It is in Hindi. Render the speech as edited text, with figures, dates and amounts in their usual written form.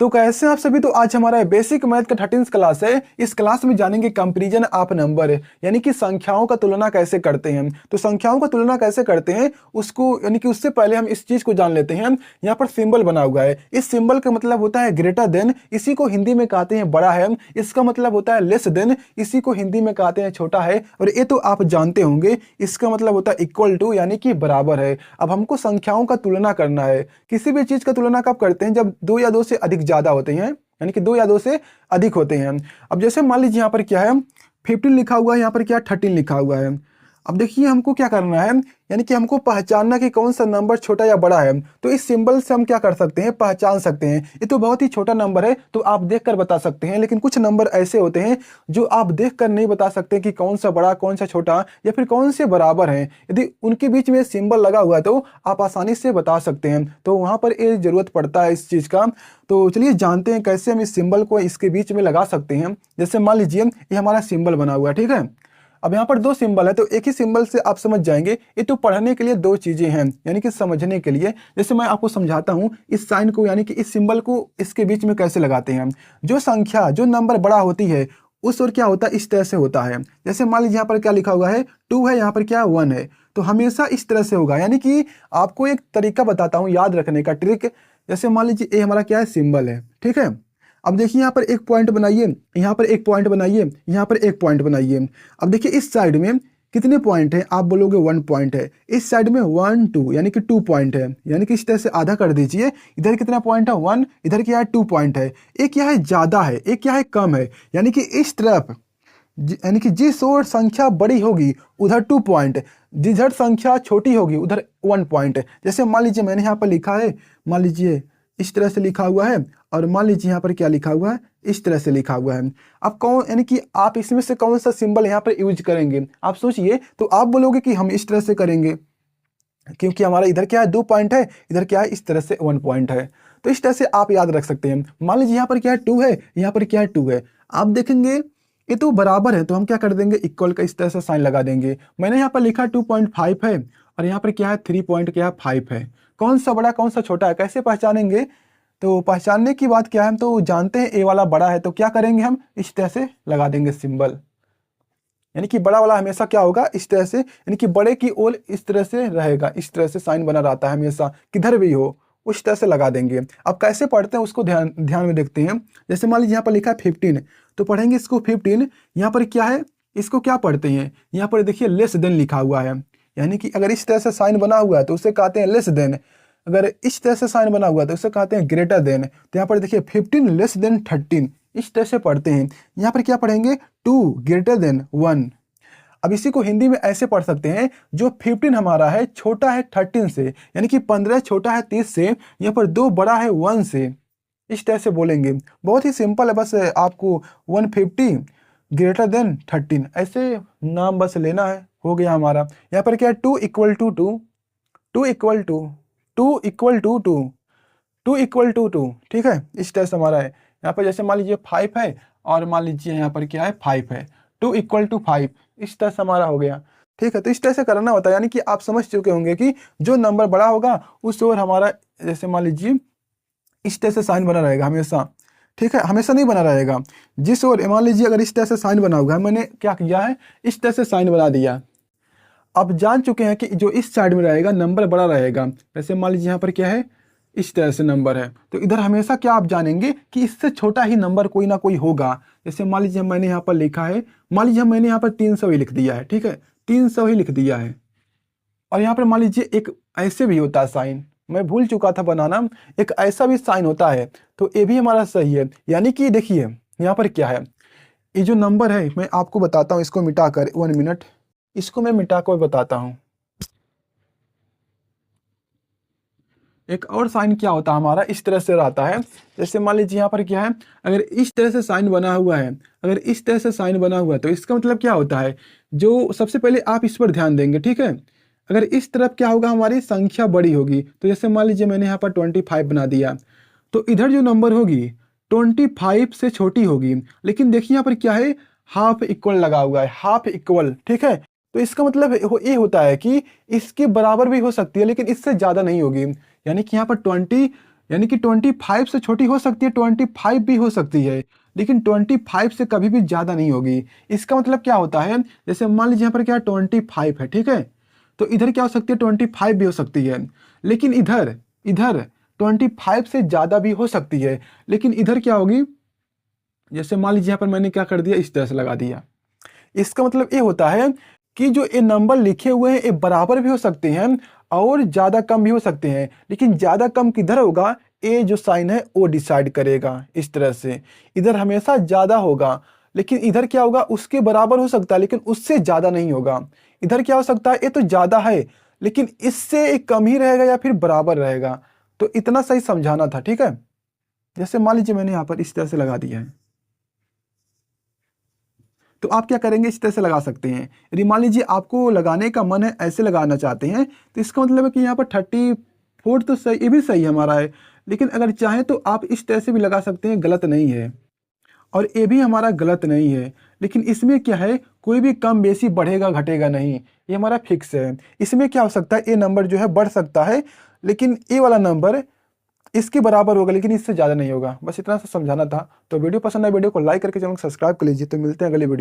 तो कैसे हैं आप सभी। तो आज हमारा बेसिक मैथ का 13th क्लास है। इस क्लास में जानेंगे कंपैरिजन ऑफ नंबर, यानी कि संख्याओं का तुलना कैसे करते हैं। तो संख्याओं का तुलना कैसे करते हैं उसको, यानी कि उससे पहले हम इस चीज को जान लेते हैं। यहाँ पर सिंबल बना हुआ है, इस सिंबल का मतलब होता है ग्रेटर देन, इसी को हिंदी में कहते हैं बड़ा है। इसका मतलब होता है लेस देन, इसी को हिंदी में कहते हैं छोटा है। और ये तो आप जानते होंगे, इसका मतलब होता है इक्वल टू, यानी कि बराबर है। अब हमको संख्याओं का तुलना करना है। किसी भी चीज का तुलना कब करते हैं, जब दो या दो से अधिक ज्यादा होते हैं, यानी कि दो या दो से अधिक होते हैं। अब जैसे मान लीजिए यहाँ पर क्या है 15 लिखा हुआ है, यहाँ पर क्या 13 लिखा हुआ है। अब देखिए हमको क्या करना है, यानी कि हमको पहचानना कि कौन सा नंबर छोटा या बड़ा है। तो इस सिंबल से हम क्या कर सकते हैं, पहचान सकते हैं। ये तो बहुत ही छोटा नंबर है तो आप देखकर बता सकते हैं, लेकिन कुछ नंबर ऐसे होते हैं जो आप देखकर नहीं बता सकते कि कौन सा बड़ा कौन सा छोटा या फिर कौन से बराबर हैं। यदि उनके बीच में सिंबल लगा हुआ है तो आप आसानी से बता सकते हैं। तो वहां पर ये जरूरत पड़ता है इस चीज का। तो चलिए जानते हैं कैसे हम इस सिंबल को इसके बीच में लगा सकते हैं। जैसे मान लीजिए ये हमारा सिंबल बना हुआ है, ठीक है। अब यहाँ पर दो सिंबल है तो एक ही सिंबल से आप समझ जाएंगे। ये तो पढ़ने के लिए दो चीजें हैं, यानी कि समझने के लिए। जैसे मैं आपको समझाता हूँ इस साइन को, यानी कि इस सिंबल को इसके बीच में कैसे लगाते हैं। जो संख्या, जो नंबर बड़ा होती है उस ओर क्या होता है, इस तरह से होता है। जैसे मान लीजिए यहाँ पर क्या लिखा हुआ है 2 है, यहाँ पर क्या 1 है, तो हमेशा इस तरह से होगा। यानी कि आपको एक तरीका बताता हूँ याद रखने का ट्रिक। जैसे मान लीजिए ये हमारा क्या है, सिंबल है, ठीक है। अब देखिए यहाँ पर एक पॉइंट बनाइए, यहाँ पर एक पॉइंट बनाइए, यहाँ पर एक पॉइंट बनाइए। अब देखिए इस साइड में कितने पॉइंट है, आप बोलोगे 1 पॉइंट है। इस साइड में 1 2 यानी कि 2 पॉइंट है, यानी कि इस तरह से आधा कर दीजिए। इधर कितना पॉइंट है 1, इधर क्या है 2 पॉइंट है। एक क्या है ज्यादा है, एक क्या है कम है। यानी कि इस तरफ, यानी कि जिस ओर संख्या बड़ी होगी उधर 2 पॉइंट, जिधर संख्या छोटी होगी उधर 1 पॉइंट। जैसे मान लीजिए मैंने यहाँ पर लिखा है, मान लीजिए इस तरह से लिखा हुआ है, और मान लीजिए यहाँ पर क्या लिखा हुआ है, इस तरह से लिखा हुआ है। अब कौन, यानी कि आप इसमें से कौन सा सिंबल यहाँ पर यूज करेंगे, आप सोचिए। तो आप बोलोगे कि हम इस तरह से करेंगे, क्योंकि हमारा इधर क्या है 2 पॉइंट है, इधर क्या है इस तरह से 1 पॉइंट है। तो इस तरह से आप याद रख सकते हैं। मान लीजिए यहाँ पर क्या है 2 है, यहाँ पर क्या है 2 है। आप देखेंगे ये तो बराबर है, तो हम क्या कर देंगे, इक्वल का इस तरह से साइन लगा देंगे। मैंने यहाँ पर लिखा 2.5 है, और यहाँ पर क्या है 3.5 है। कौन सा बड़ा कौन सा छोटा है, कैसे पहचानेंगे। तो पहचानने की बात क्या है, हम तो जानते हैं ए वाला बड़ा है, तो क्या करेंगे हम इस तरह से लगा देंगे सिंबल। यानी कि बड़ा वाला हमेशा क्या होगा, इस तरह से, यानी कि बड़े की ओर इस तरह से रहेगा, इस तरह से साइन बना रहता है हमेशा, किधर भी हो उस तरह से लगा देंगे। अब कैसे पढ़ते हैं उसको ध्यान में देखते हैं। जैसे मान लीजिए यहाँ पर लिखा है 15, तो पढ़ेंगे इसको 15। यहाँ पर क्या है, इसको क्या पढ़ते हैं, यहाँ पर देखिए लेस देन लिखा हुआ है। यानी कि अगर इस तरह से साइन बना हुआ है तो उसे कहते हैं लेस देन, अगर इस तरह से साइन बना हुआ है तो उसे कहते हैं ग्रेटर देन। तो यहाँ पर देखिए 15 लेस देन 13, इस तरह से पढ़ते हैं। यहाँ पर क्या पढ़ेंगे 2 ग्रेटर देन 1। अब इसी को हिंदी में ऐसे पढ़ सकते हैं, जो 15 हमारा है छोटा है 13 से, यानी कि 15 छोटा है 30 से, यहाँ पर 2 बड़ा है 1 से, इस तरह से बोलेंगे। बहुत ही सिंपल है, बस आपको 150 ग्रेटर देन 13 ऐसे नाम बस लेना है, हो गया हमारा। यहाँ पर क्या है 2 equal to 2, 2 equal to 2 equal to 2, 2 equal to 2, ठीक है। इस तरह से हमारा है। यहाँ पर जैसे मान लीजिए 5 है, और मान लीजिए यहाँ पर क्या है 5 है, 2 इक्वल टू 5, इस तरह से हमारा हो गया, ठीक है। तो इस तरह से करना होता है, यानी कि आप समझ चुके होंगे कि जो नंबर बड़ा होगा उस ओर हमारा, जैसे मान लीजिए इस तरह से साइन बना रहेगा हमेशा, ठीक है। हमेशा नहीं बना रहेगा, जिस ओर, मान लीजिए अगर इस तरह से साइन बना हुआ है, मैंने क्या किया है इस तरह से साइन बना दिया। अब जान चुके हैं कि जो इस साइड में रहेगा नंबर बड़ा रहेगा। जैसे मान लीजिए यहाँ पर क्या है इस तरह से नंबर है, तो इधर हमेशा क्या आप जानेंगे कि इससे छोटा ही नंबर कोई ना कोई होगा। जैसे मान लीजिए मैंने यहाँ पर लिखा है, मान लीजिए मैंने यहाँ पर 300 ही लिख दिया है, ठीक है, 300 ही लिख दिया है। और यहाँ पर मान लीजिए एक ऐसे भी होता है साइन, मैं भूल चुका था बनाना, एक ऐसा भी साइन होता है, तो ये भी हमारा सही है। यानी कि देखिए यहाँ पर क्या है, ये जो नंबर है मैं आपको बताता हूँ, इसको मिटाकर 1 मिनट, इसको मैं मिटा कर बताता हूँ। एक और साइन क्या होता है हमारा, इस तरह से रहता है। जैसे मान लीजिए यहाँ पर क्या है, अगर इस तरह से साइन बना हुआ है, अगर इस तरह से साइन बना हुआ है तो इसका मतलब क्या होता है, जो सबसे पहले आप इस पर ध्यान देंगे, ठीक है। अगर इस तरफ क्या होगा, हमारी संख्या बड़ी होगी। तो जैसे मान लीजिए मैंने यहाँ पर 25 बना दिया, तो इधर जो नंबर होगी 25 से छोटी होगी। लेकिन देखिए यहाँ पर क्या है, हाफ इक्वल लगा हुआ है, हाफ इक्वल, ठीक है। तो इसका मतलब ये होता है कि इसके बराबर भी हो सकती है, लेकिन इससे ज्यादा नहीं होगी। यानी कि यहाँ पर 20 यानी कि 25 से छोटी हो सकती है, 25 भी हो सकती है, लेकिन 25 से कभी भी ज़्यादा नहीं होगी। इसका मतलब क्या होता है, जैसे मान लीजिए यहाँ पर क्या 25 है, ठीक है, तो इधर क्या हो सकती है 25 भी हो सकती है, लेकिन इधर इधर 25 से ज़्यादा भी हो सकती है, लेकिन इधर क्या होगी, जैसे मान लीजिए यहाँ पर मैंने क्या कर दिया, इस तरह से लगा दिया। इसका मतलब ये होता है कि जो ये नंबर लिखे हुए हैं ये बराबर भी हो सकते हैं और ज़्यादा कम भी हो सकते हैं, लेकिन ज़्यादा कम किधर होगा, ये जो साइन है वो डिसाइड करेगा। इस तरह से इधर हमेशा ज़्यादा होगा, लेकिन इधर क्या होगा, उसके बराबर हो सकता है लेकिन उससे ज़्यादा नहीं होगा। इधर क्या हो सकता है, ये तो ज़्यादा है लेकिन इससे एक कम ही रहेगा या फिर बराबर रहेगा। तो इतना सही समझाना था, ठीक है। जैसे मान लीजिए मैंने यहाँ पर इस तरह से लगा दिया है, तो आप क्या करेंगे, इस तरह से लगा सकते हैं। यदि मान लीजिए आपको लगाने का मन है, ऐसे लगाना चाहते हैं, तो इसका मतलब है कि यहाँ पर 34 तो सही, ये भी सही हमारा है, लेकिन अगर चाहें तो आप इस तरह से भी लगा सकते हैं, गलत नहीं है। और ये भी हमारा गलत नहीं है, लेकिन इसमें क्या है, कोई भी कम बेसी बढ़ेगा घटेगा नहीं, ये हमारा फिक्स है। इसमें क्या हो सकता है, ये नंबर जो है बढ़ सकता है, लेकिन ये वाला नंबर इसके बराबर होगा लेकिन इससे ज़्यादा नहीं होगा। बस इतना सा समझाना था। तो वीडियो पसंद है, वीडियो को लाइक करके चैनल को सब्सक्राइब कर लीजिए। तो मिलते हैं अगले वीडियो।